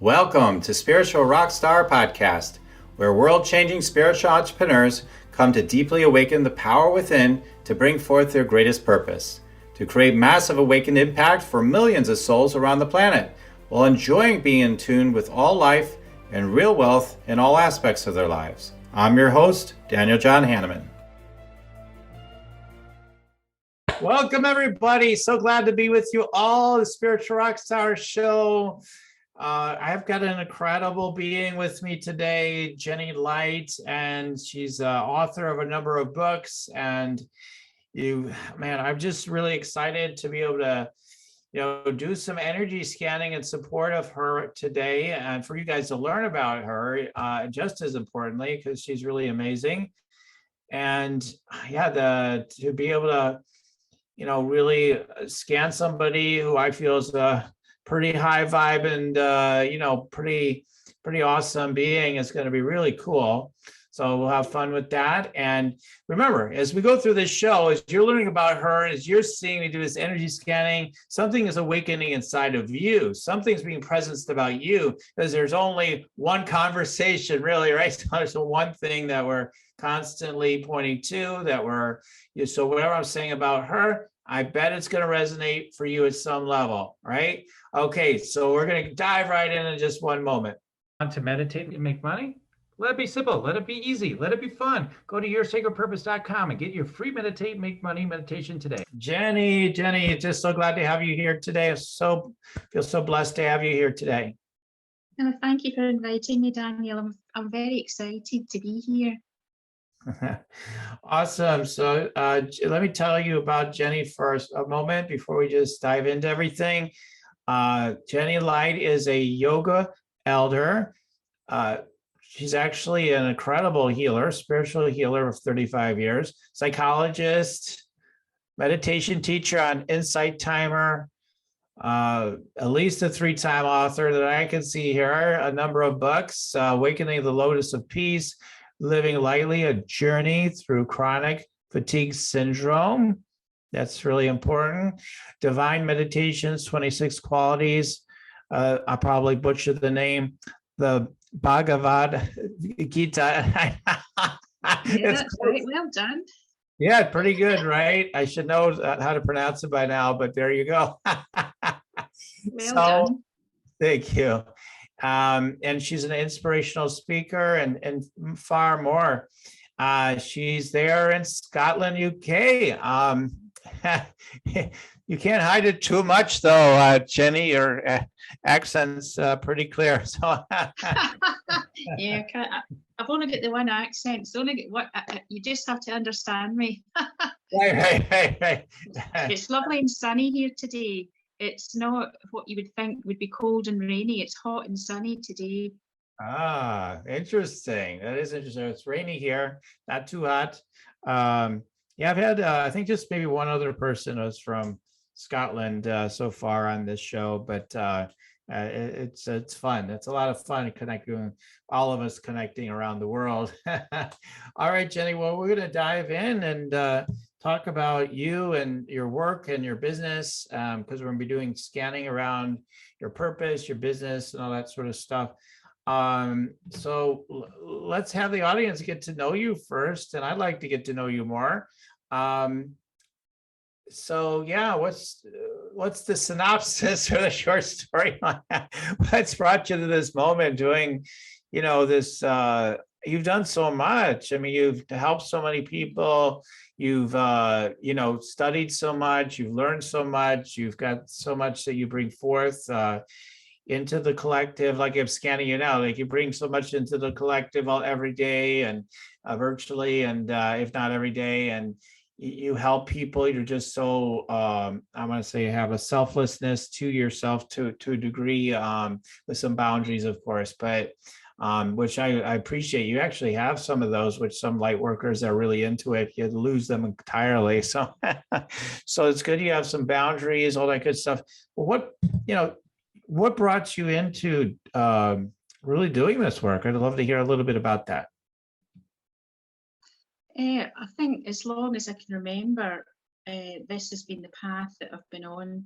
Welcome to Spiritual Rockstar Podcast, where world-changing spiritual entrepreneurs come to deeply awaken the power within to bring forth their greatest purpose, to create massive awakened impact for millions of souls around the planet, while enjoying being in tune with all life and real wealth in all aspects of their lives. I'm your host, Daniel John Hanneman. Welcome, everybody. So glad to be with you all. The Spiritual Rockstar Show. I've got an incredible being with me today, Jenny Light, and she's author of a number of books. And I'm just really excited to be able to, do some energy scanning in support of her today, and for you guys to learn about her, just as importantly, because she's really amazing. And to be able to, really scan somebody who I feel is a pretty high vibe and pretty awesome being is going to be really cool. So we'll have fun with that. And remember, as we go through this show, as you're learning about her, as you're seeing me do this energy scanning, something is awakening inside of you. Something's being presenced about you, because there's only one conversation, really, right? So there's one thing that we're constantly pointing to, so whatever I'm saying about her, I bet it's going to resonate for you at some level, right? Okay, so we're going to dive right in just one moment. Want to meditate and make money? Let it be simple. Let it be easy. Let it be fun. Go to yoursacredpurpose.com and get your free Meditate, Make Money meditation today. Jenny, just so glad to have you here today. I feel so blessed to have you here today. Oh, thank you for inviting me, Daniel. I'm very excited to be here. Awesome. So let me tell you about Jenny for a moment before we just dive into everything. Jenny Light is a yoga elder. She's actually an incredible healer, spiritual healer of 35 years, psychologist, meditation teacher on Insight Timer, at least a 3-time author that I can see here, a number of books, Awakening the Lotus of Peace, Living Lightly, a journey through chronic fatigue syndrome. That's really important. Divine Meditations, 26 Qualities. I probably butchered the name. The Bhagavad Gita. That's right. Well done. Yeah, pretty good, right? I should know how to pronounce it by now, but there you go. Well done. Thank you. And she's an inspirational speaker and far more. She's there in Scotland, UK. You can't hide it too much, though, Jenny. Your accent's pretty clear. So Yeah, I've only got the one accent. So you just have to understand me. Right. It's lovely and sunny here today. It's not what you would think would be cold and rainy. It's hot and sunny today. Ah, interesting. That is interesting. It's rainy here, not too hot. I've had, I think just maybe one other person was from Scotland so far on this show, but it's fun. It's a lot of fun connecting, all of us connecting around the world. All right, Jenny, well, we're going to dive in and talk about you and your work and your business, because we're going to be doing scanning around your purpose, your business, and all that sort of stuff. So let's have the audience get to know you first, and I'd like to get to know you more. What's the synopsis or the short story on that? What's brought you to this moment doing, this, you've done so much. I mean, you've helped so many people, you've, studied so much, you've learned so much, you've got so much that you bring forth, into the collective. Like I'm scanning you now, like you bring so much into the collective every day and virtually, and if not every day, and you help people. You're just so I want to say have a selflessness to yourself to a degree, with some boundaries, of course, but which I appreciate. You actually have some of those, which some light workers are really into it, you lose them entirely. So so it's good you have some boundaries, all that good stuff. But what brought you into really doing this work? I'd love to hear a little bit about that. I think as long as I can remember, this has been the path that I've been on.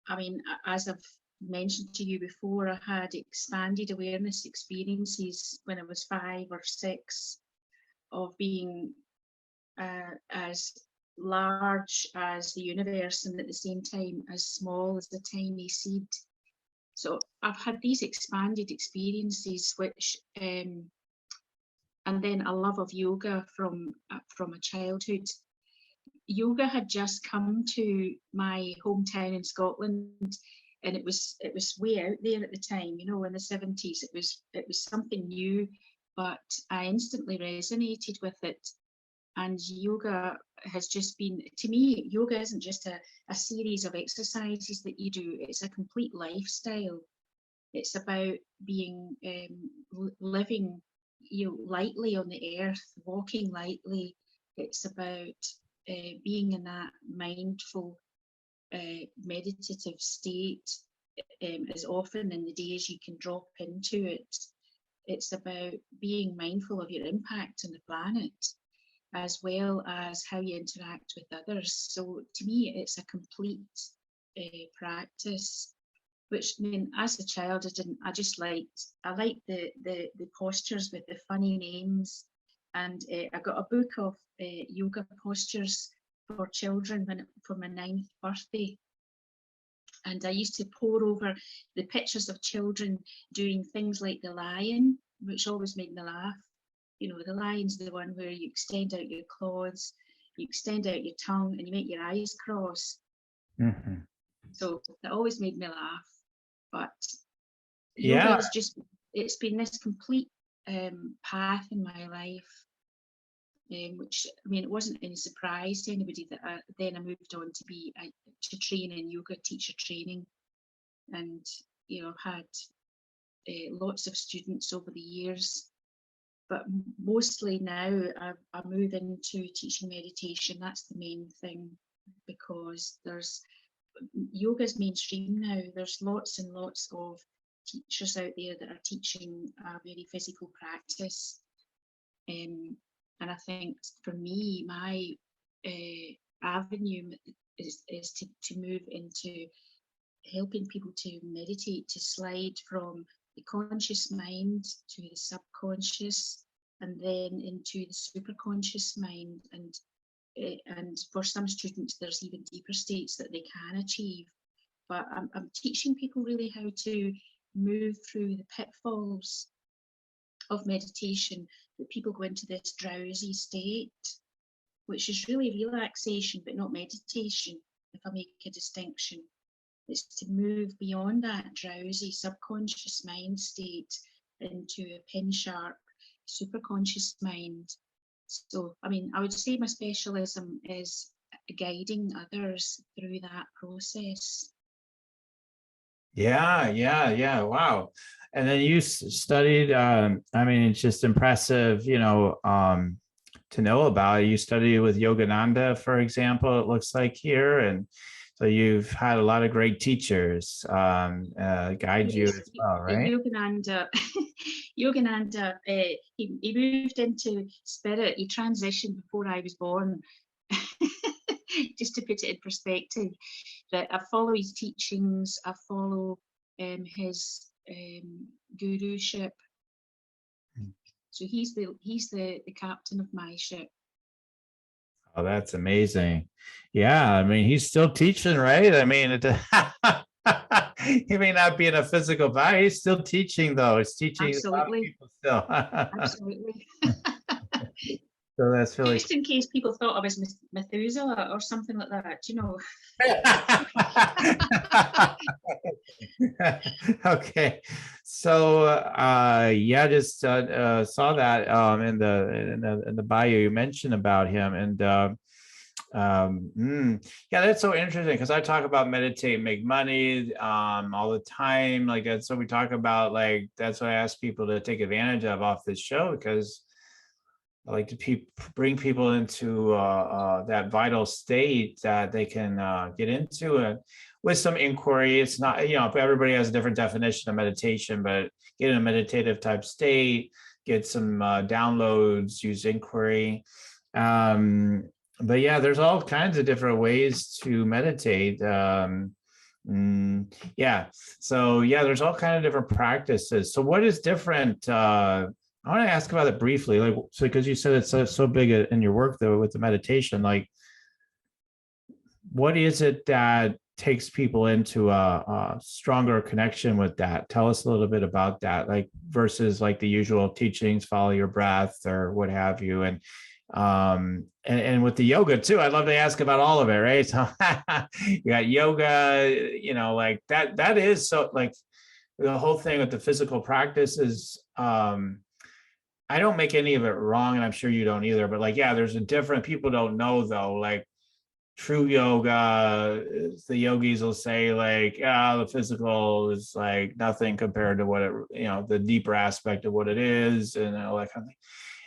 I mean, as I've mentioned to you before, I had expanded awareness experiences when I was 5 or 6 of being as large as the universe and at the same time as small as a tiny seed. So I've had these expanded experiences, which and then a love of yoga from a childhood. Yoga had just come to my hometown in Scotland, and it was way out there at the time, you know, in the 70s. It was something new, but I instantly resonated with it. And yoga has just been, to me, yoga isn't just a series of exercises that you do. It's a complete lifestyle. It's about being living, you know, lightly on the earth, walking lightly. It's about being in that mindful, meditative state as often in the day as you can drop into it. It's about being mindful of your impact on the planet, as well as how you interact with others. So to me, it's a complete practice, which, I mean, as a child, I liked the postures with the funny names. And I got a book of yoga postures for children for my 9th birthday. And I used to pore over the pictures of children doing things like the lion, which always made me laugh. You know, the lion's the one where you extend out your claws, you extend out your tongue, and you make your eyes cross. Mm-hmm. So that always made me laugh. But yoga is just, it's been this complete path in my life, which, I mean, it wasn't any surprise to anybody that I moved on to train in yoga teacher training. And, you know, I've had lots of students over the years. But mostly now I move into teaching meditation. That's the main thing, because yoga's mainstream now. There's lots and lots of teachers out there that are teaching a very physical practice. And I think for me, my avenue is to move into helping people to meditate, to slide from the conscious mind to the subconscious, and then into the superconscious mind. And for some students, there's even deeper states that they can achieve. But I'm teaching people really how to move through the pitfalls of meditation, that people go into this drowsy state, which is really relaxation, but not meditation, if I make a distinction. It's to move beyond that drowsy subconscious mind state into a pin sharp superconscious mind. So, I mean, I would say my specialism is guiding others through that process. Yeah. Wow. And then you studied, I mean, it's just impressive, you know, to know about. You studied with Yogananda, for example, it looks like here. And so you've had a lot of great teachers guide you as well, right? Yogananda, he moved into spirit. He transitioned before I was born. Just to put it in perspective, that I follow his teachings, I follow his guruship. So he's the captain of my ship. Oh, that's amazing. Yeah, I mean, he's still teaching, right? I mean, he may not be in a physical body, he's still teaching, though. He's teaching a lot of people still. Absolutely. So that's really just in case people thought I was Methuselah or something like that, you know. Okay, so just saw that in the bio you mentioned about him, and yeah, that's so interesting, because I talk about meditate, make money all the time. Like, that's what we talk about. Like, that's what I ask people to take advantage of off this show, because I like to bring people into that vital state that they can get into, and with some inquiry. It's not, you know, everybody has a different definition of meditation, but get in a meditative type state, get some downloads, use inquiry. But yeah, there's all kinds of different ways to meditate. Yeah. So yeah, there's all kind of different practices. So what is different? I want to ask about it briefly, like, so because you said it's so big in your work though with the meditation, like, what is it that takes people into a stronger connection with that? Tell us a little bit about that, like versus like the usual teachings, follow your breath or what have you. And with the yoga too, I'd love to ask about all of it, right? So you got yoga, you know, like that is so like the whole thing with the physical practice is I don't make any of it wrong, and I'm sure you don't either, but like, yeah, there's a different, people don't know though, like true yoga, the yogis will say like, the physical is like nothing compared to what it, you know, the deeper aspect of what it is and all that kind of thing.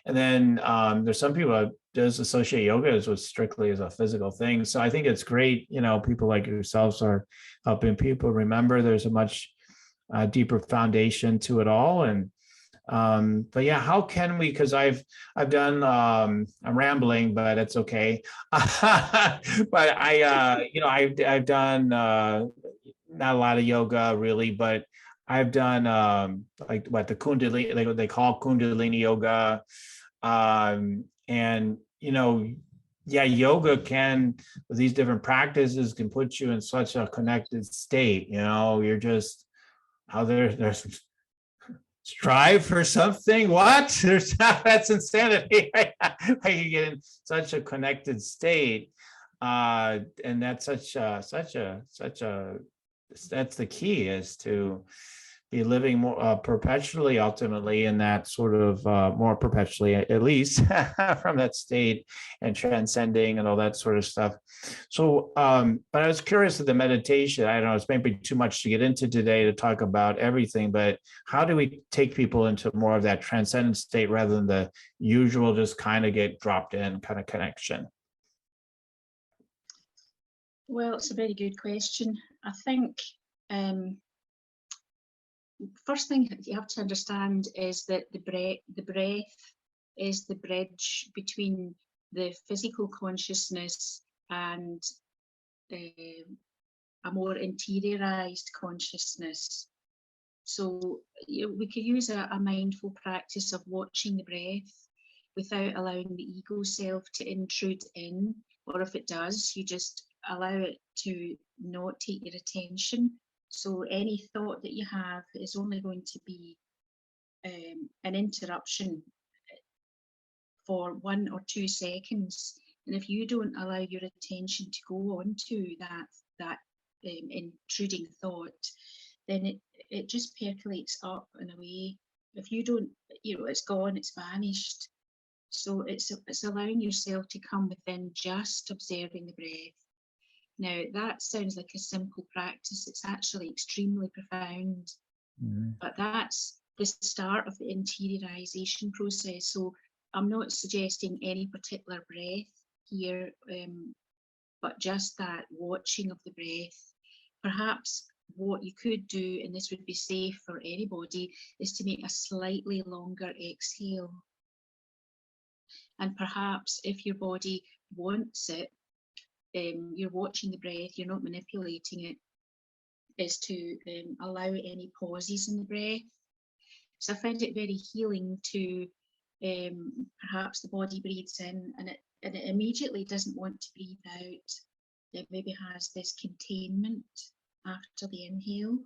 And then there's some people that just associate yoga as with strictly as a physical thing. So I think it's great, you know, people like yourselves are helping people remember there's a much deeper foundation to it all. And but yeah, how can we, because I've done I'm rambling, but it's okay. But you know, I've done not a lot of yoga really, but I've done like what the kundalini, like what they call kundalini yoga. And you know, yeah, yoga can, with these different practices, can put you in such a connected state. You know, you're just how there's strive for something. What? There's that's insanity. Like you get in such a connected state, and that's such a that's the key, is to be living more perpetually, ultimately, in that sort of more perpetually, at least from that state, and transcending and all that sort of stuff. So, but I was curious of the meditation. I don't know, it's maybe too much to get into today to talk about everything, but how do we take people into more of that transcendent state rather than the usual just kind of get dropped in kind of connection? Well, it's a very good question. I think first thing that you have to understand is that the breath is the bridge between the physical consciousness and a more interiorized consciousness. So we could use a mindful practice of watching the breath without allowing the ego self to intrude in, or if it does, you just allow it to not take your attention. So any thought that you have is only going to be an interruption for 1 or 2 seconds. And if you don't allow your attention to go on to that intruding thought, then it just percolates up and away. If you don't, you know, it's gone, it's vanished. So it's allowing yourself to come within, just observing the breath. Now, that sounds like a simple practice. It's actually extremely profound. But that's the start of the interiorization process. So I'm not suggesting any particular breath here, but just that watching of the breath. Perhaps what you could do, and this would be safe for anybody, is to make a slightly longer exhale. And perhaps if your body wants it, you're watching the breath, you're not manipulating it, is to allow any pauses in the breath. So I find it very healing to perhaps the body breathes in and it immediately doesn't want to breathe out. It maybe has this containment after the inhale.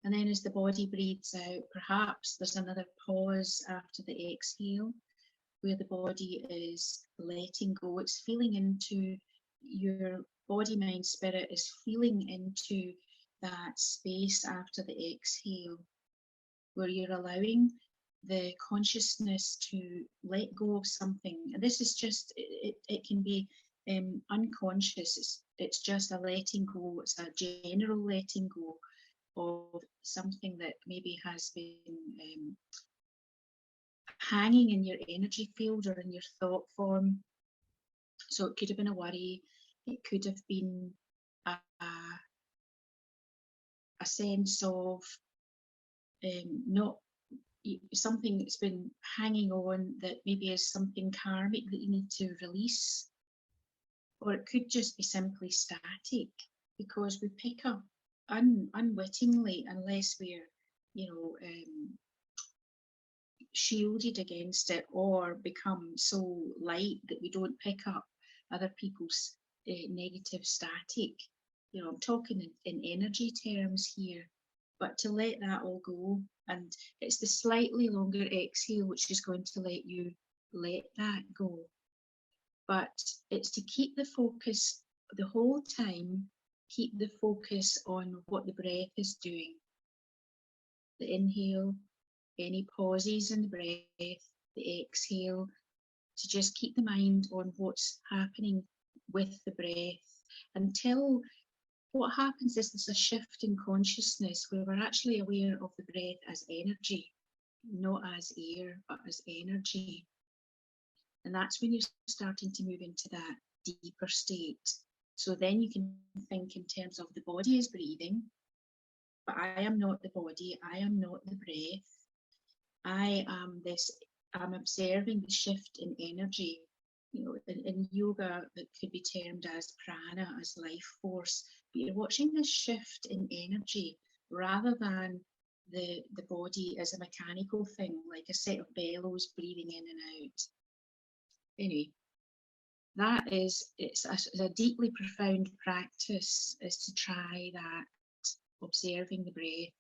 And then as the body breathes out, perhaps there's another pause after the exhale, where the body is letting go. It's feeling into your body, mind, spirit is feeling into that space after the exhale, where you're allowing the consciousness to let go of something. And this is just, it can be unconscious. It's just a letting go. It's a general letting go of something that maybe has been hanging in your energy field or in your thought form. So it could have been a worry, it could have been a sense of not something that's been hanging on, that maybe is something karmic that you need to release, or it could just be simply static. because we pick up unwittingly, unless we're, shielded against it, or become so light that we don't pick up other people's negative static. I'm talking in energy terms here, but to let that all go. And it's the slightly longer exhale which is going to let you let that go. But it's to keep the focus the whole time, keep the focus on what the breath is doing. The inhale, any pauses in the breath, the exhale, to just keep the mind on what's happening with the breath, until what happens is there's a shift in consciousness where we're actually aware of the breath as energy, not as air, but as energy. And that's when you're starting to move into that deeper state. So then you can think in terms of the body is breathing, but I am not the body, I am not the breath. I'm observing the shift in energy. In yoga, that could be termed as prana, as life force. But you're watching this shift in energy rather than the body as a mechanical thing, like a set of bellows breathing in and out. Anyway, it's a deeply profound practice, is to try that, observing the breath.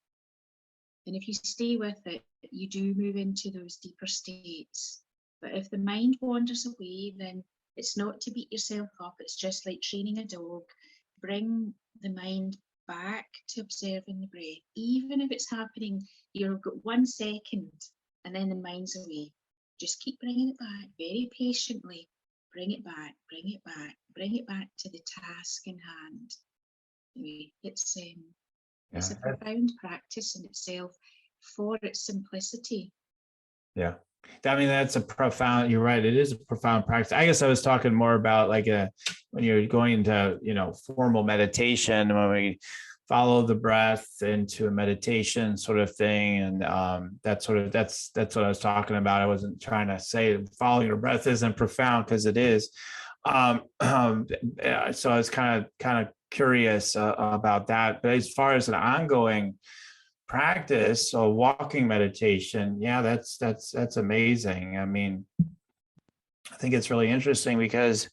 And if you stay with it, you do move into those deeper states. But if the mind wanders away, then it's not to beat yourself up. It's just like training a dog. Bring the mind back to observing the breath. Even if it's happening, you've got 1 second and then the mind's away. Just keep bringing it back very patiently. Bring it back, bring it back, bring it back to the task in hand. Anyway, it's a profound practice in itself for its simplicity. Yeah. I mean, that's a profound, you're right. It is a profound practice. I guess I was talking more about like when you're going into, formal meditation, when we follow the breath into a meditation sort of thing. And that's what I was talking about. I wasn't trying to say following your breath isn't profound, because it is. So I was kind of curious about that. But as far as an ongoing practice, so walking meditation, yeah, that's amazing. I mean, I think it's really interesting, because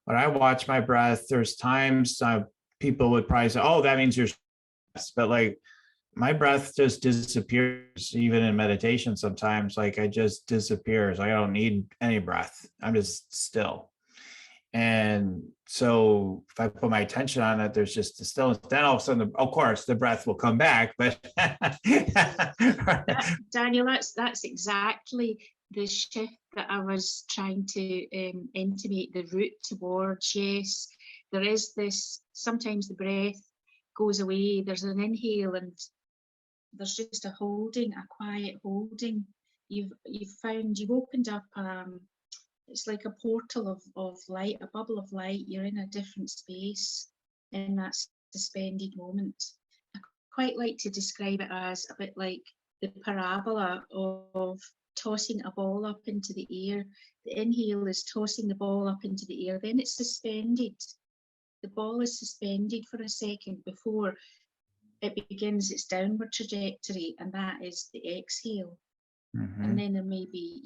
when I watch my breath, there's times people would probably say, oh, that means you're stressed, but like my breath just disappears even in meditation sometimes. Like it just disappears. I don't need any breath. I'm just still. And so if I put my attention on it, there's just the stillness. Then all of a sudden, of course, the breath will come back. But Daniel, that's exactly the shift that I was trying to intimate the route towards. Yes, there is this, sometimes the breath goes away, there's an inhale and there's just a holding, a quiet holding. You've opened up it's like a portal of light, a bubble of light. You're in a different space in that suspended moment. I quite like to describe it as a bit like the parabola of tossing a ball up into the air. The inhale is tossing the ball up into the air, then it's suspended. The ball is suspended for a second before it begins its downward trajectory, and that is the exhale. And then there may be,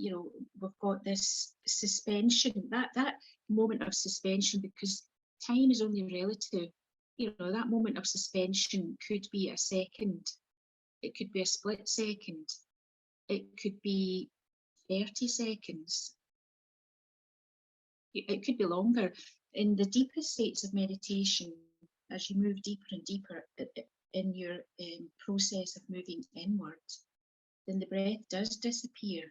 we've got this suspension, that moment of suspension, because time is only relative. That moment of suspension could be a second, it could be a split second, it could be 30 seconds, it could be longer. In the deepest states of meditation, as you move deeper and deeper in your process of moving inwards, then the breath does disappear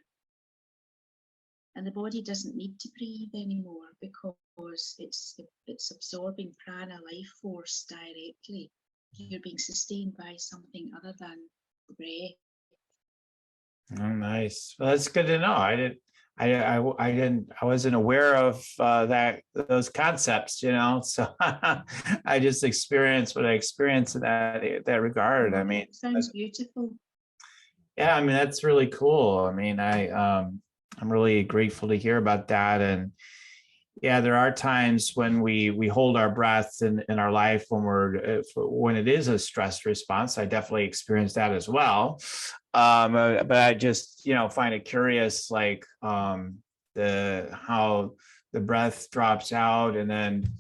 and the body doesn't need to breathe anymore, because it's absorbing prana, life force, directly. You're being sustained by something other than the breath. Oh, nice. Well, that's good to know. I wasn't aware of those concepts, so I just experienced what I experienced in that regard. I mean, it sounds beautiful. Yeah, I mean, that's really cool. I mean, I'm really grateful to hear about that. And, Yeah, there are times when we hold our breath in our life when it is a stress response. I definitely experienced that as well. But I just, find it curious, like how the breath drops out, and then,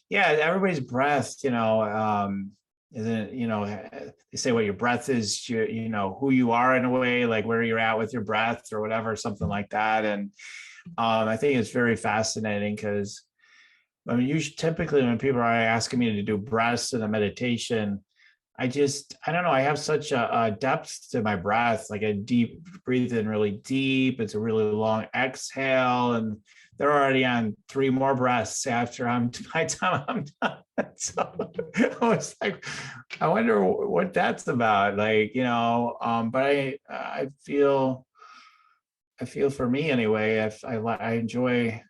yeah, everybody's breath, isn't, they say what your breath is, who you are in a way, like where you're at with your breath or whatever, something like that. And I think it's very fascinating because, I mean, typically when people are asking me to do breaths in a meditation, I don't know, I have such a depth to my breath, like a deep breathe in really deep. It's a really long exhale. And they're already on 3 more breaths after by the time I'm done. So I was like, I wonder what that's about. Like, but I feel for me anyway, I enjoy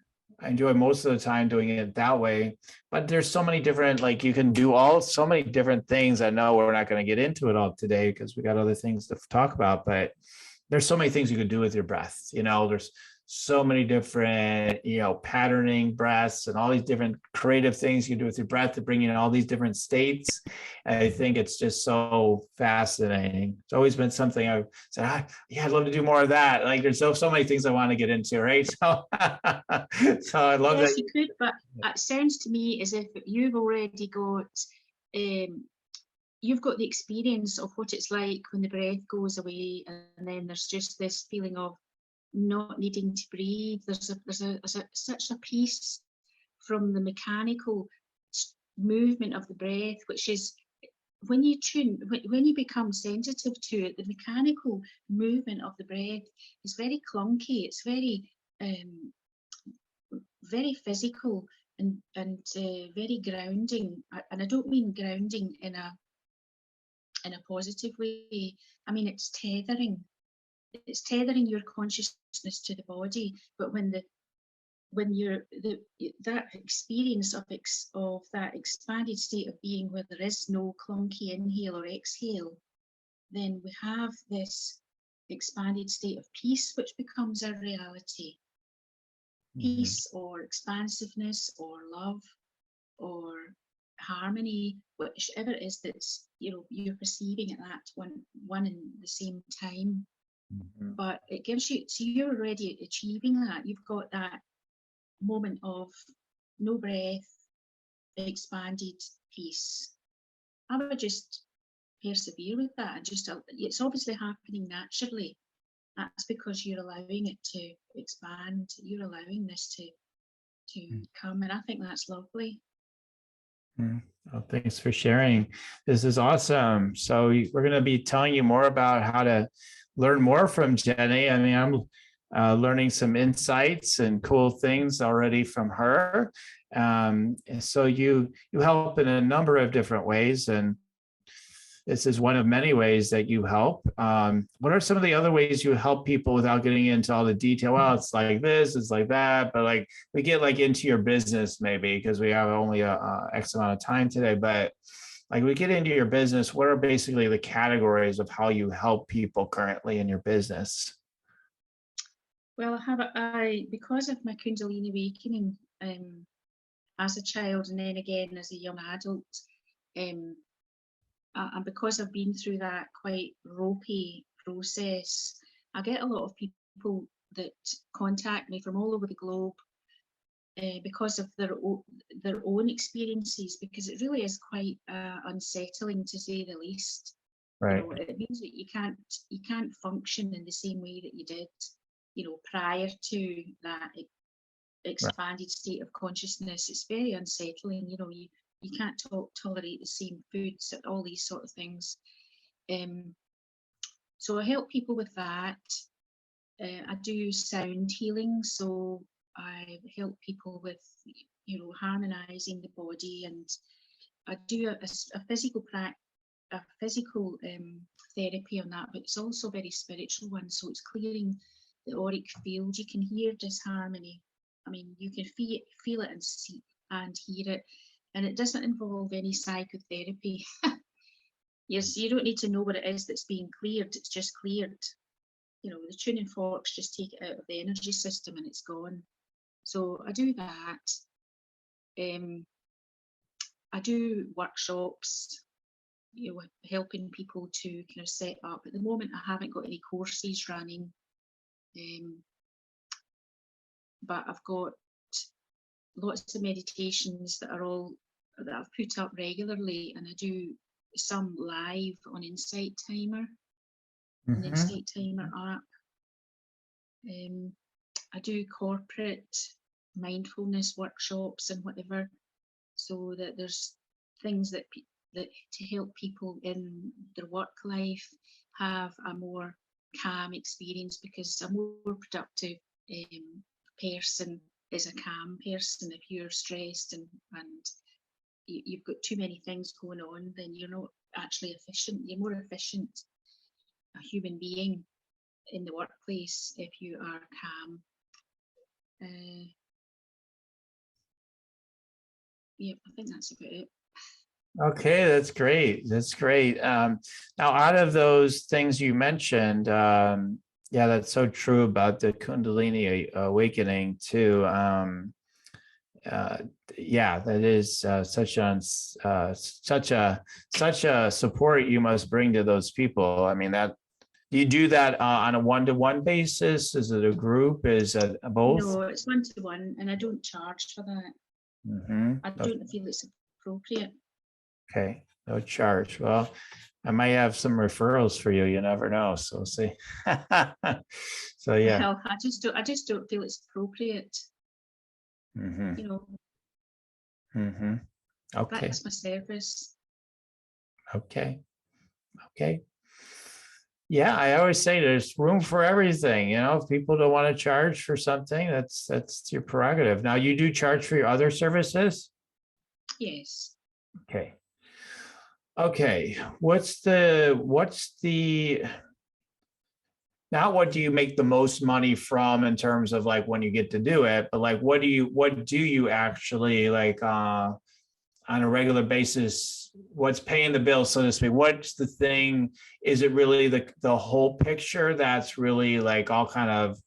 most of the time doing it that way. But there's so many different, like, you can do so many different things. I know we're not going to get into it all today because we got other things to talk about, but there's so many things you can do with your breath. There's so many different, patterning breaths and all these different creative things you can do with your breath to bring you in all these different states. And I think it's just so fascinating. It's always been something I've said, yeah, I'd love to do more of that. Like, there's so many things I want to get into, right? So, so I love yes, that. you could, but it sounds to me as if you've already got, you've got the experience of what it's like when the breath goes away, and then there's just this feeling of not needing to breathe. There's such a peace from the mechanical movement of the breath, which is when you become sensitive to it, the mechanical movement of the breath is very clunky. It's very very physical and very grounding. And I don't mean grounding in a positive way. I mean, it's tethering your consciousness to the body. But when that experience of that expanded state of being, where there is no clunky inhale or exhale, then we have this expanded state of peace, which becomes our reality. Peace or expansiveness or love or harmony, whichever it is that's you're perceiving at that one in the same time. But it gives you, so you're already achieving that. You've got that moment of no breath, expanded peace. I would just persevere with that, and it's obviously happening naturally. That's because you're allowing it to expand. You're allowing this to come, and I think that's lovely. Oh, thanks for sharing. This is awesome. So we're going to be telling you more about how to learn more from Jenny. I mean, I'm learning some insights and cool things already from her. So you help in a number of different ways, and this is one of many ways that you help. What are some of the other ways you help people without getting into all the detail? Well, it's like this, it's like that, but like we get like into your business maybe because we have only a X amount of time today, but like we get into your business, what are basically the categories of how you help people currently in your business? Well, because of my kundalini-awakening as a child and then again as a young adult, and because I've been through that quite ropey process, I get a lot of people that contact me from all over the globe because of their own experiences, because it really is quite unsettling, to say the least. Right. It means that you can't function in the same way that you did, prior to that expanded state of consciousness. It's very unsettling. You can't tolerate the same foods, all these sort of things. So I help people with that. I do sound healing, so I help people with harmonizing the body, and I do a physical therapy on that, but it's also a very spiritual one. So it's clearing the auric field. You can hear disharmony. I mean, you can feel it and see and hear it, and it doesn't involve any psychotherapy. Yes, you don't need to know what it is that's being cleared. It's just cleared. The tuning forks just take it out of the energy system and it's gone. So I do that. I do workshops, helping people to kind of set up. At the moment, I haven't got any courses running, but I've got lots of meditations that I've put up regularly, and I do some live on Insight Timer, an Insight Timer app. I do corporate mindfulness workshops and whatever, so that there's things that to help people in their work life have a more calm experience, because a more productive person is a calm person. If you're stressed and you've got too many things going on, then you're not actually efficient. You're more efficient, a human being in the workplace, if you are calm. Yeah, I think that's about it. Okay, that's great. That's great. Now, out of those things you mentioned, yeah, that's so true about the kundalini awakening too. Yeah, that is such a support you must bring to those people. I mean, that you do that on a one-to-one basis? Is it a group? Is it both? No, it's one-to-one, and I don't charge for that. I don't feel it's appropriate. Okay, no charge. Well, I might have some referrals for you. You never know. So we'll see. So yeah. Well, I just don't feel it's appropriate. You know. Okay. That's my service. Okay. Yeah, I always say there's room for everything. You know, if people don't want to charge for something, that's your prerogative. Now, you do charge for your other services? Yes. Okay. What's the not what do you make the most money from in terms of like when you get to do it, but like what do you actually like on a regular basis? What's paying the bill, so to speak? What's the thing? Is it really the whole picture that's really like all kind of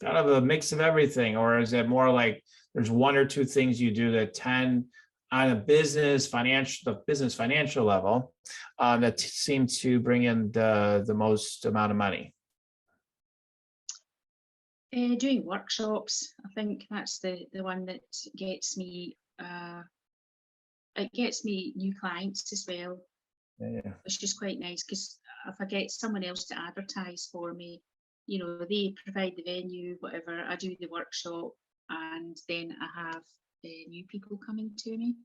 a mix of everything, or is it more like there's one or two things you do that tend on a business financial level that seem to bring in the most amount of money? Doing workshops, I think that's the one that gets me. It gets me new clients as well, which is quite nice, because if I get someone else to advertise for me, you know, they provide the venue, whatever, I do the workshop, and then I have new people coming to me.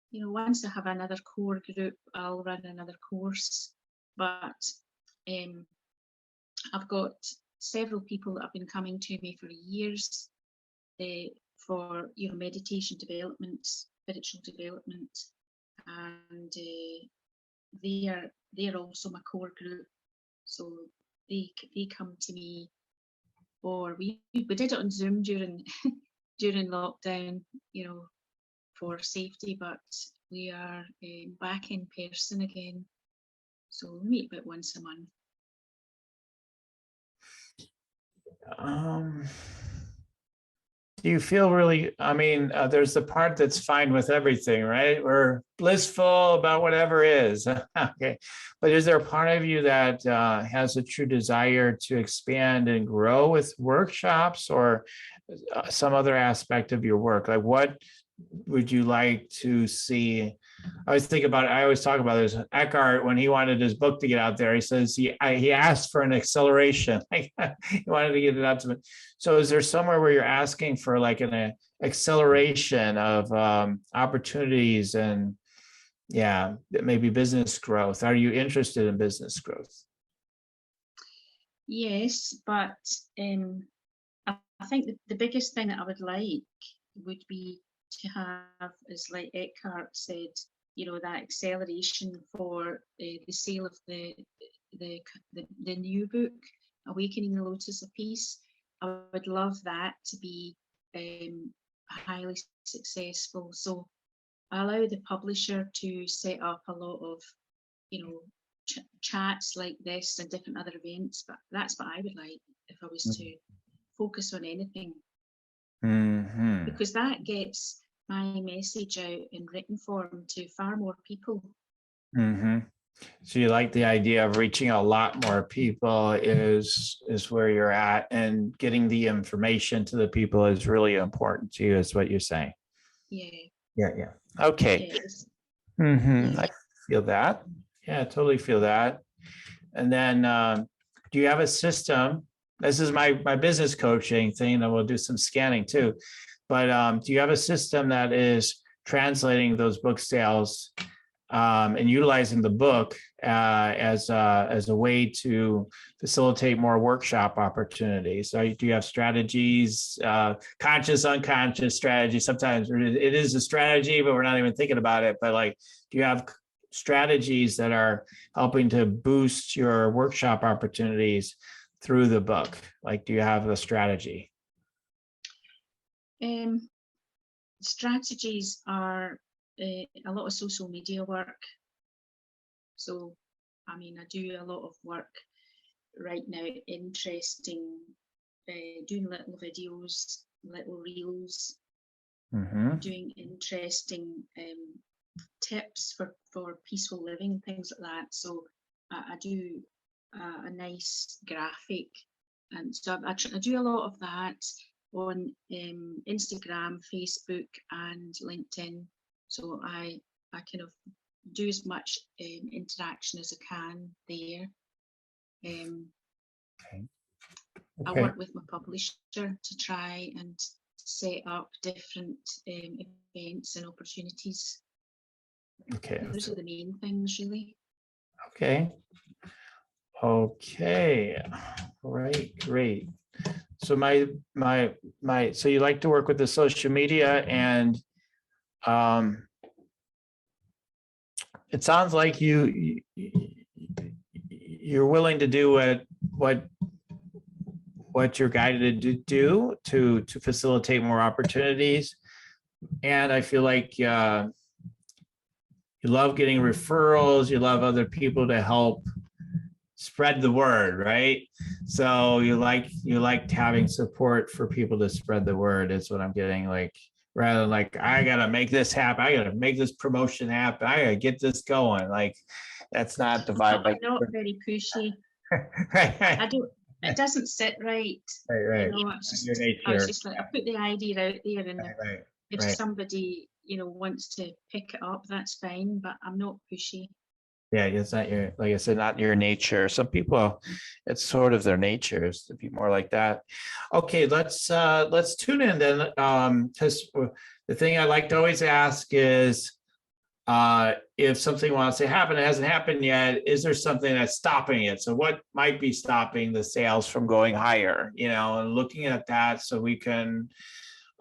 You know, once I have another core group, I'll run another course, but I've got several people that have been coming to me for years for, you know, meditation development, spiritual development, and they're also my core group. So they come to me, or we did it on Zoom during lockdown, you know, for safety, but we are back in person again. So we meet about once a month. Do you feel really, I mean, there's the part that's fine with everything, right? We're blissful about whatever is. Okay. But is there a part of you that has a true desire to expand and grow with workshops, or some other aspect of your work? Like, what would you like to see? I always talk about this. Eckhart, when he wanted his book to get out there, he says he asked for an acceleration. He wanted to get it out to me. So is there somewhere where you're asking for like an acceleration of opportunities and maybe business growth? Are you interested in business growth? Yes, but I think the biggest thing that I would like would be to have, is like Eckhart said, you know, that acceleration for the sale of the new book, Awakening the Lotus of Peace. I would love that to be highly successful. So I allow the publisher to set up a lot of, you know, chats like this and different other events, but that's what I would like if I was to focus on anything. because that gets my message out in written form to far more people. So you like the idea of reaching a lot more people is where you're at, and getting the information to the people is really important to you, is what you're saying. Yeah. Okay. Yes. I feel that. Yeah, I totally feel that. And then do you have a system? This is my business coaching thing, and we'll do some scanning too. But do you have a system that is translating those book sales and utilizing the book as a way to facilitate more workshop opportunities? So do you have strategies, conscious, unconscious strategies? Sometimes it is a strategy, but we're not even thinking about it. But like, do you have strategies that are helping to boost your workshop opportunities through the book? Like, do you have a strategy? Strategies are a lot of social media work. So, I mean, I do a lot of work right now, interesting, doing little videos, little reels, doing interesting tips for peaceful living, things like that. So I do a nice graphic, and so I do a lot of that on Instagram, Facebook, and LinkedIn. So I kind of do as much interaction as I can there. I work with my publisher to try and set up different events and opportunities. Okay. Those are the main things, really. Okay. All right, great. So so you like to work with the social media, and it sounds like you're willing to do what you're guided to do to facilitate more opportunities. And I feel like you love getting referrals, you love other people to help spread the word, right? So you like having support for people to spread the word, is what I'm getting. Like, rather than like, I gotta make this happen, I gotta make this promotion happen, I gotta get this going. Like, that's not the vibe. I'm not very pushy. Right. I don't. It doesn't sit right. Right. You know, I was just like, I put the idea out there, and if somebody wants to pick it up, that's fine. But I'm not pushy. Yeah, it's not your, like I said, not your nature. Some people, it's sort of their nature is to be more like that. Okay, let's tune in then. Because the thing I like to always ask is, if something wants to happen, it hasn't happened yet, is there something that's stopping it? So what might be stopping the sales from going higher? And looking at that so we can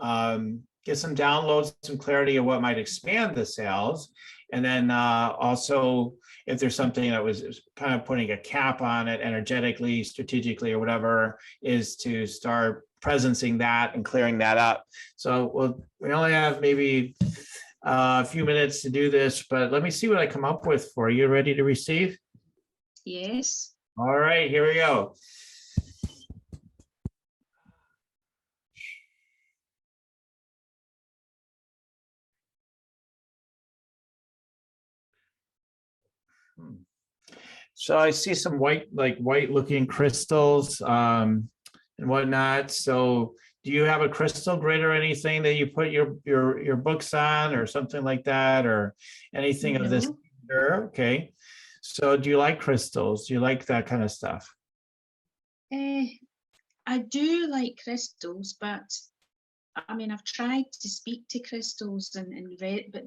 get some downloads, some clarity of what might expand the sales. And then also, if there's something that was kind of putting a cap on it energetically, strategically, or whatever, is to start presencing that and clearing that up. So we only have maybe a few minutes to do this, but let me see what I come up with for you. Ready to receive? Yes. All right, here we go. So I see some white looking crystals and whatnot. So do you have a crystal grid or anything that you put your books on, or something like that, or anything of this? Okay. So do you like crystals? Do you like that kind of stuff? I do like crystals, but I mean, I've tried to speak to crystals and read, but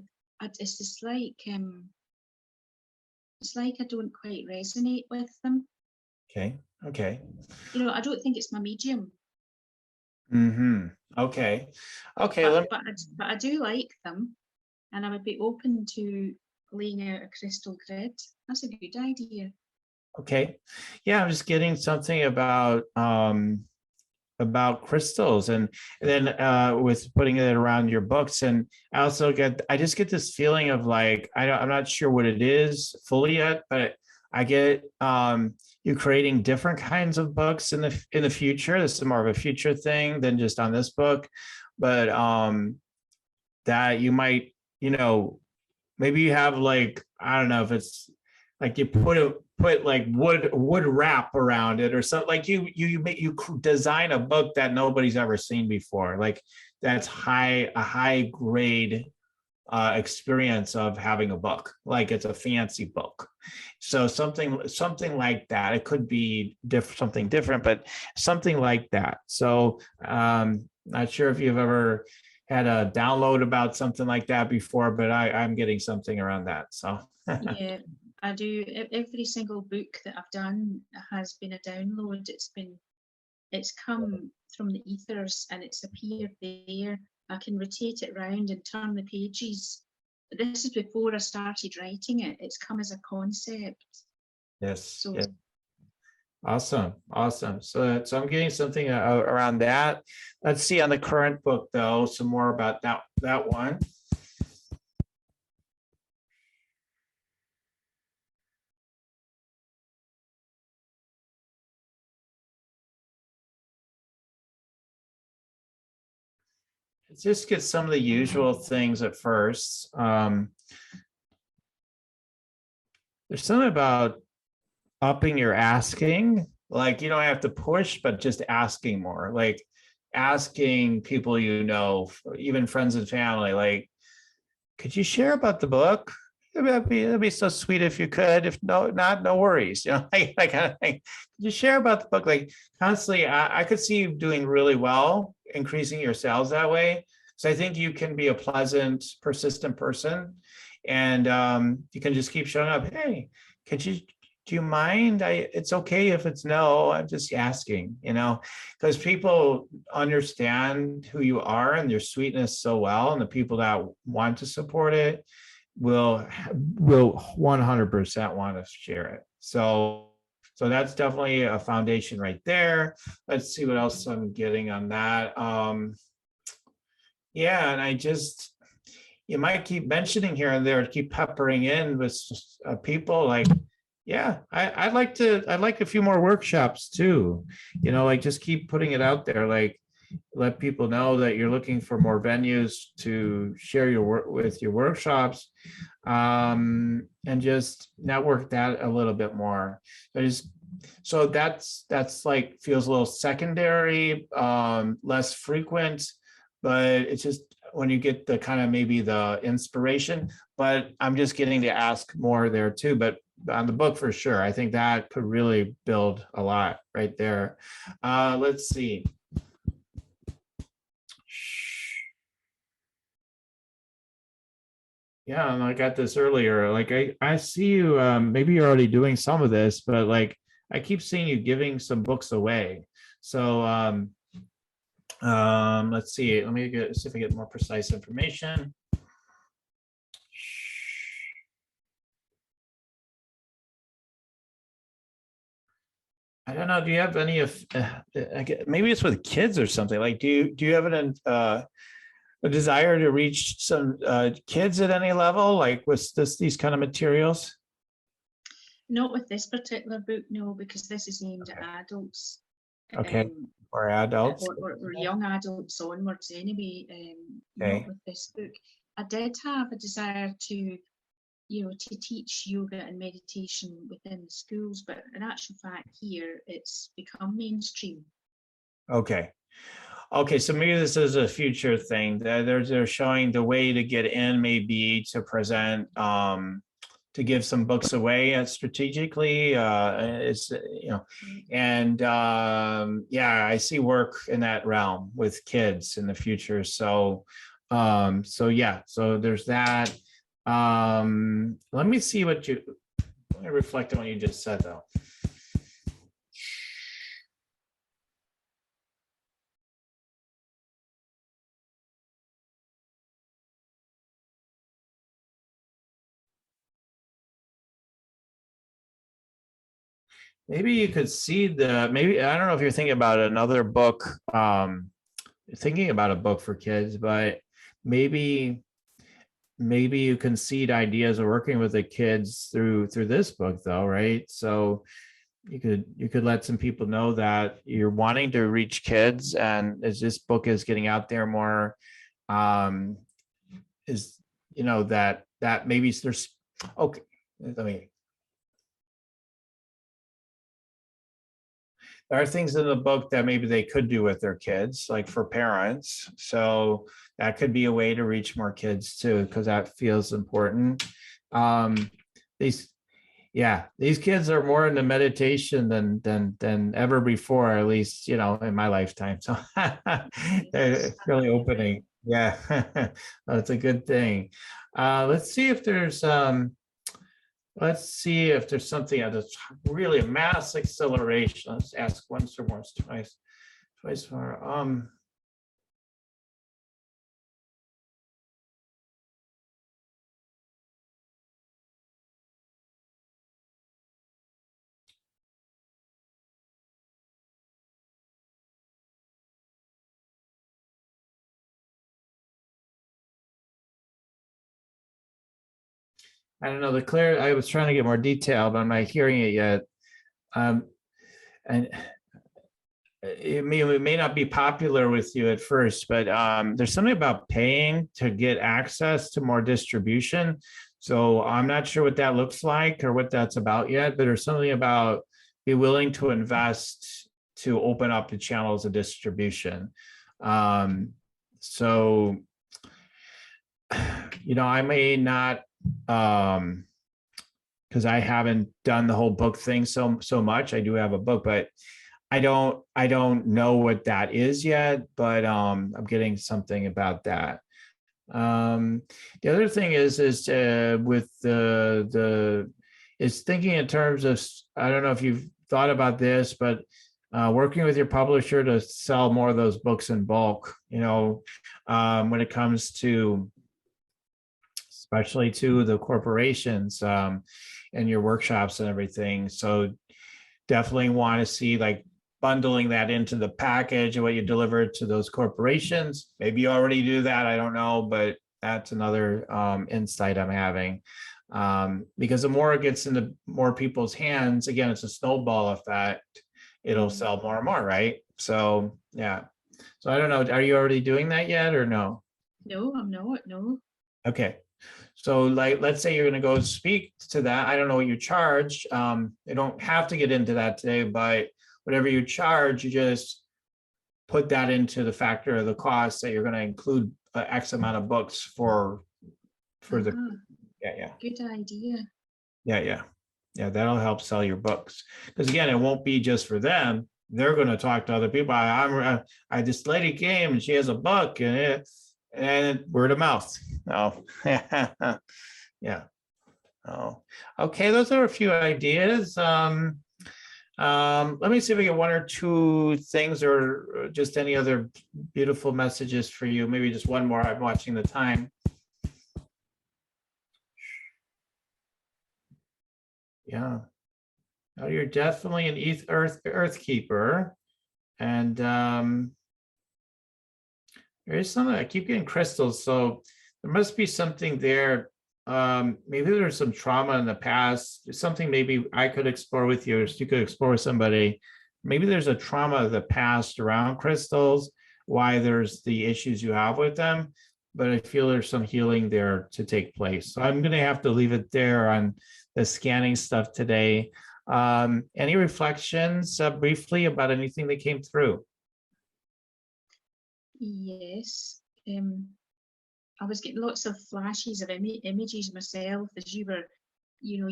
it's just like it's like I don't quite resonate with them. Okay. I don't think it's my medium. Okay. But I do like them, and I would be open to laying out a crystal grid. That's a good idea. Okay. Yeah, I'm just getting something about crystals, and then with putting it around your books. And I just get this feeling of like, I'm not sure what it is fully yet, but I get you creating different kinds of books in the future. This is more of a future thing than just on this book, but that you might, maybe you have like, I don't know if it's like you put like wood wrap around it or something, like you design a book that nobody's ever seen before, like that's a high grade experience of having a book, like it's a fancy book. So something like that. It could be something different, but something like that. So not sure if you've ever had a download about something like that before, but I'm getting something around that. So yeah, I do. Every single book that I've done has been a download. It's come from the ethers and it's appeared there. I can rotate it around and turn the pages. This is before I started writing it. It's come as a concept. yes. So Yes. Awesome. So I'm getting something around that. Let's see on the current book though, some more about that one. Just get some of the usual things at first. There's something about upping your asking, like you don't have to push, but just asking more, like asking people, even friends and family, like, could you share about the book? That'd be so sweet if you could. If not, no worries. Like kind of thing. Could you share about the book? Like constantly, I could see you doing really well, increasing your sales that way. So I think you can be a pleasant, persistent person, and you can just keep showing up. Hey, do you mind? It's okay if it's no. I'm just asking, because people understand who you are and your sweetness so well, and the people that want to support it will 100% want to share it. So that's definitely a foundation right there. Let's see what else I'm getting on that. Yeah, and you might keep mentioning here and there, keep peppering in with people like, yeah, I'd like a few more workshops too. Like just keep putting it out there, like let people know that you're looking for more venues to share your work with your workshops, and just network that a little bit more. So that's like feels a little secondary, less frequent, but it's just when you get the kind of maybe the inspiration, but I'm just getting to ask more there too. But on the book for sure, I think that could really build a lot right there. Let's see. Yeah, and I got this earlier. Like I see you, maybe you're already doing some of this, but like I keep seeing you giving some books away. So let's see. Let me see if I get more precise information. I don't know. Do you have any of? Maybe it's with kids or something. Like, do you have a desire to reach some kids at any level, like with these kind of materials? not with this particular book, no, because this is aimed at adults. Okay, or adults. Or young adults onwards anyway, Okay. not with this book. I did have a desire to teach yoga and meditation within the schools, but in actual fact here it's become mainstream. Okay, so maybe this is a future thing. They're showing the way to get in, maybe to present, to give some books away strategically. It's and yeah, I see work in that realm with kids in the future. So yeah, so there's that. Let me see let me reflect on what you just said though. Maybe you could see maybe, I don't know if you're thinking about another book, thinking about a book for kids, but maybe you can seed ideas of working with the kids through this book though, right? So you could let some people know that you're wanting to reach kids, and as this book is getting out there more, is, you know, that maybe there's, okay, let me, there are things in the book that maybe they could do with their kids, like for parents. So that could be a way to reach more kids too, because that feels important. These, yeah, these kids are more into meditation than ever before, at least, you know, in my lifetime. So it's really opening. Yeah, that's a good thing. Let's see if there's something that's really a mass acceleration. Let's ask once or once, twice more. I don't know, I was trying to get more detail, but I'm not hearing it yet. And it may not be popular with you at first, but there's something about paying to get access to more distribution. So I'm not sure what that looks like or what that's about yet, but there's something about be willing to invest to open up the channels of distribution. So, you know, I may not, because I haven't done the whole book thing so much. I do have a book, but I don't know what that is yet, but I'm getting something about that. The other thing is with is thinking in terms of, I don't know if you've thought about this, but working with your publisher to sell more of those books in bulk, you know, when it comes to, especially to the corporations, and your workshops and everything. So definitely want to see like bundling that into the package of what you deliver to those corporations. Maybe you already do that, I don't know, but that's another insight I'm having. Because the more it gets into more people's hands, again, it's a snowball effect. It'll sell more and more, right? So yeah. So I don't know, are you already doing that yet or no? No, I'm not. No. Okay. So like, let's say you're going to go speak to that. I don't know what you charge. You don't have to get into that today, but whatever you charge, you just put that into the factor of the cost that you're going to include X amount of books for the, yeah. Good idea. Yeah. That'll help sell your books. Because again, it won't be just for them. They're going to talk to other people. This lady came and she has a book and word of mouth. Oh, yeah. Oh, okay. Those are a few ideas. Let me see if we get one or two things or just any other beautiful messages for you. Maybe just one more. I'm watching the time. Yeah. Oh, you're definitely an earth keeper. And there is something, I keep getting crystals. So there must be something there. Maybe there's some trauma in the past, something maybe I could explore with you, or you could explore with somebody. Maybe there's a trauma of the past around crystals, why there's the issues you have with them, but I feel there's some healing there to take place. So I'm going to have to leave it there on the scanning stuff today. Any reflections briefly about anything that came through? Yes. I was getting lots of flashes of images myself as you were, you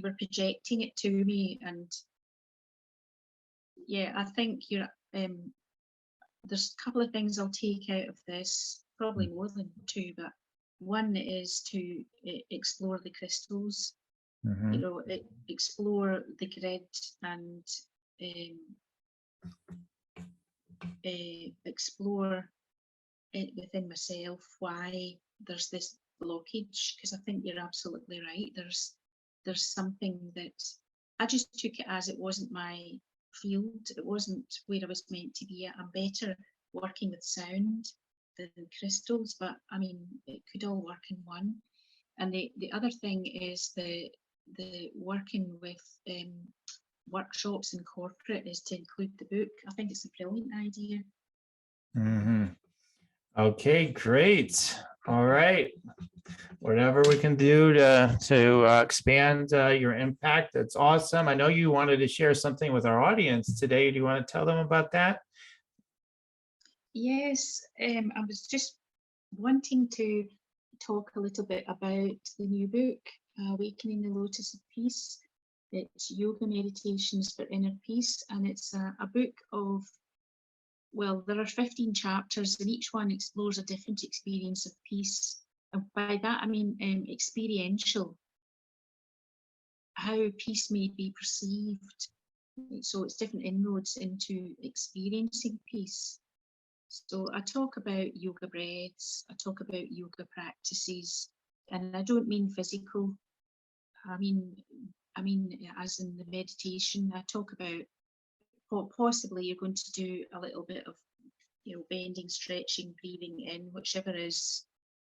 were projecting it to me, and yeah, I think you're. There's a couple of things I'll take out of this, probably more than two, but one is to explore the crystals. Mm-hmm. Explore the grid and explore it within myself why there's this blockage, because I think you're absolutely right. There's something that I just took it as it wasn't my field, it wasn't where I was meant to be at. I'm better working with sound than crystals, but I mean it could all work in one. And the other thing is the working with workshops in corporate is to include the book. I think it's a brilliant idea. Mm-hmm. Okay, great. All right. Whatever we can do to expand your impact, that's awesome. I know you wanted to share something with our audience today. Do you want to tell them about that? Yes, I was just wanting to talk a little bit about the new book, Awakening the Lotus of Peace. It's yoga meditations for inner peace, and it's a book of, well, there are 15 chapters, and each one explores a different experience of peace. And by that, I mean experiential, how peace may be perceived. So it's different inroads into experiencing peace. So I talk about yoga breaths, I talk about yoga practices, and I don't mean physical. I mean as in the meditation. I talk about what possibly you're going to do a little bit of, bending, stretching, breathing in, whichever is.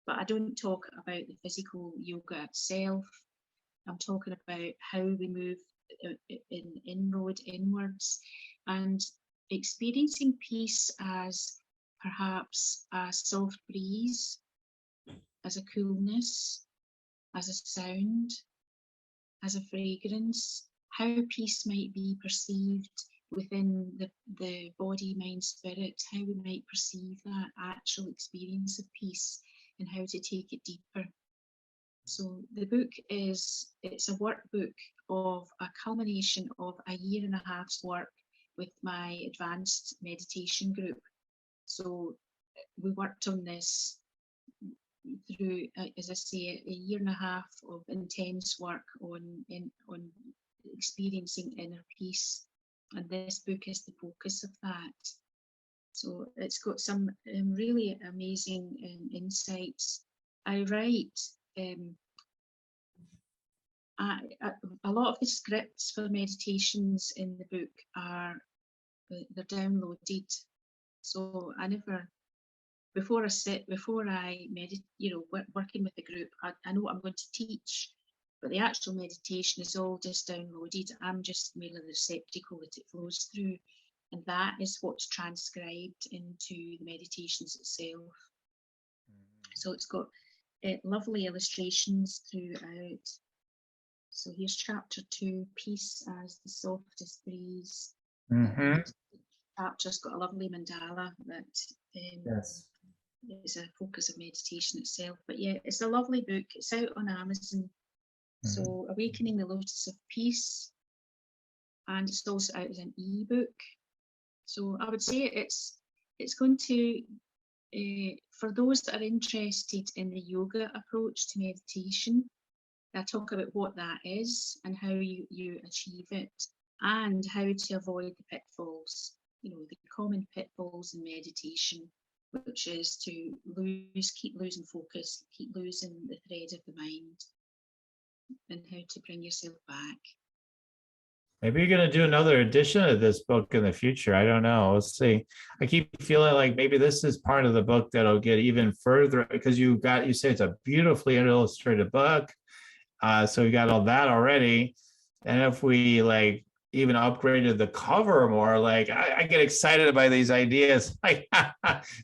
But I don't talk about the physical yoga itself. I'm talking about how we move in inroad inwards, and experiencing peace as perhaps a soft breeze, as a coolness, as a sound, as a fragrance, how peace might be perceived within the body, mind, spirit, how we might perceive that actual experience of peace and how to take it deeper. So the book it's a workbook of a culmination of a 1.5 years work with my advanced meditation group. So we worked on this through, as I say, a 1.5 years of intense work on experiencing inner peace, and this book is the focus of that. So it's got some really amazing insights. I write a lot of the scripts for meditations in the book they're downloaded. So I never, before I meditate, working with the group, I know what I'm going to teach, but the actual meditation is all just downloaded. I'm just merely the receptacle that it flows through, and that is what's transcribed into the meditations itself. So it's got lovely illustrations throughout. So here's chapter 2, Peace as the Softest Breeze. Mm-hmm. Chapter's got a lovely mandala that Yes. is a focus of meditation itself. But yeah, it's a lovely book. It's out on Amazon. Mm-hmm. So Awakening the Lotus of Peace, and it's also out as an ebook. So I would say it's going to, for those that are interested in the yoga approach to meditation, I talk about what that is and how you achieve it, and how to avoid the pitfalls, the common pitfalls in meditation, which is to keep losing focus, keep losing the thread of the mind, and how to bring yourself back. Maybe you're going to do another edition of this book in the future. I don't know. Let's see. I keep feeling like maybe this is part of the book that'll get even further, because you say it's a beautifully illustrated book. So we got all that already. And if we even upgraded the cover more, I get excited by these ideas. But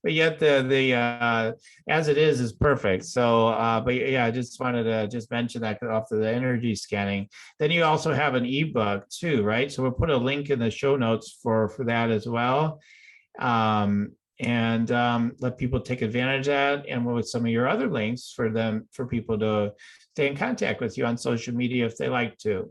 yet the as it is perfect. So but yeah, I just wanted to just mention that off of the energy scanning. Then you also have an ebook too, right? So we'll put a link in the show notes for that as well. And let people take advantage of that, and with some of your other links for people to stay in contact with you on social media if they like to.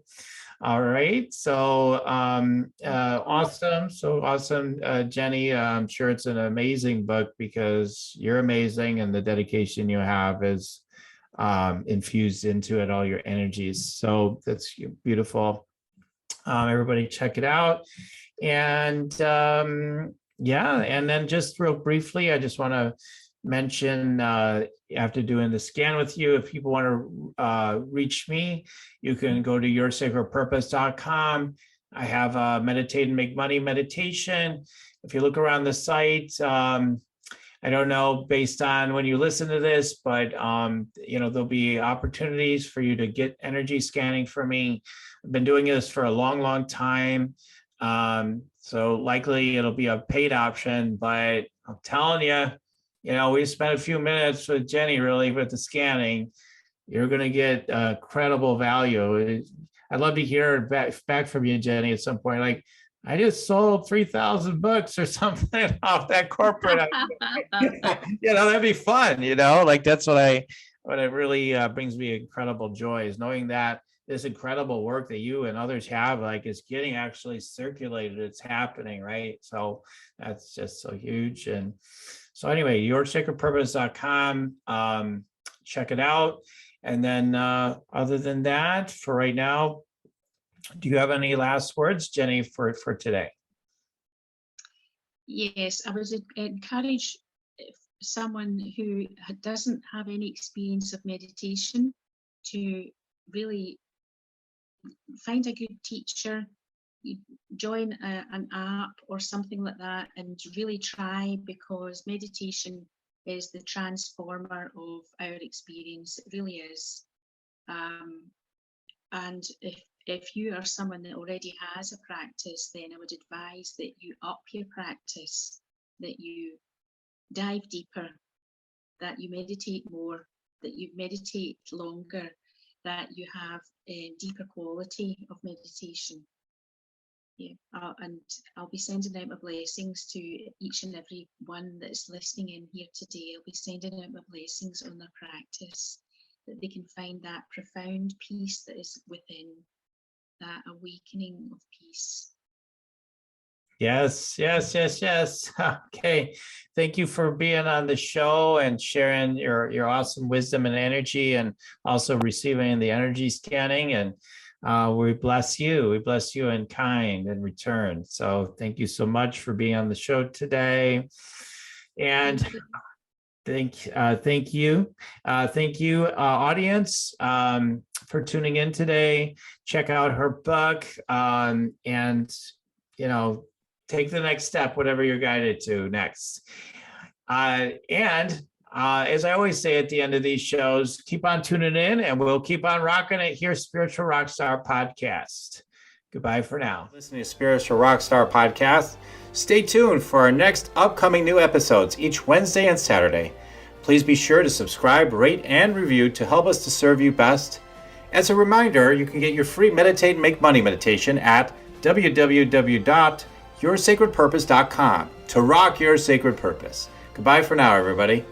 All right, so awesome, so awesome, Jenny. I'm sure it's an amazing book because you're amazing, and the dedication you have is infused into it, all your energies. So that's beautiful. Everybody check it out. And yeah, and then just real briefly, I just want to mention after doing the scan with you, if people want to reach me, you can go to yoursacredpurpose.com. I have meditate and make money meditation. If you look around the site, I don't know based on when you listen to this, but there'll be opportunities for you to get energy scanning from me. I've been doing this for a long, long time. So likely it'll be a paid option, but I'm telling you, we spent a few minutes with Jenny really with the scanning. You're going to get credible value. I'd love to hear back from you, Jenny, at some point. Like, I just sold 3,000 books or something off that corporate. That'd be fun. Like that's what it really brings me incredible joy is knowing that this incredible work that you and others have, like, is getting actually circulated. It's happening, right? So that's just so huge. And so anyway, yoursacredpurpose.com. Check it out. And then other than that, for right now, do you have any last words, Jenny, for today? Yes, I would encourage someone who doesn't have any experience of meditation to really find a good teacher, join an app or something like that, and really try, because meditation is the transformer of our experience. It really is. And if you are someone that already has a practice, then I would advise that you up your practice, that you dive deeper, that you meditate more, that you meditate longer, that you have a deeper quality of meditation. Yeah, and I'll be sending out my blessings to each and every one that's listening in here today. I'll be sending out my blessings on their practice, that they can find that profound peace that is within, that awakening of peace. Yes. Okay. Thank you for being on the show and sharing your awesome wisdom and energy, and also receiving the energy scanning. And we bless you. We bless you in kind in return. So thank you so much for being on the show today. And thank you, audience, for tuning in today. Check out her book, and take the next step, whatever you're guided to next. And as I always say at the end of these shows, keep on tuning in, and we'll keep on rocking it here, Spiritual Rockstar Podcast. Goodbye for now. Listening to Spiritual Rockstar Podcast. Stay tuned for our next upcoming new episodes each Wednesday and Saturday. Please be sure to subscribe, rate, and review to help us to serve you best. As a reminder, you can get your free Meditate and Make Money meditation at www.yoursacredpurpose.com to rock your sacred purpose. Goodbye for now, everybody.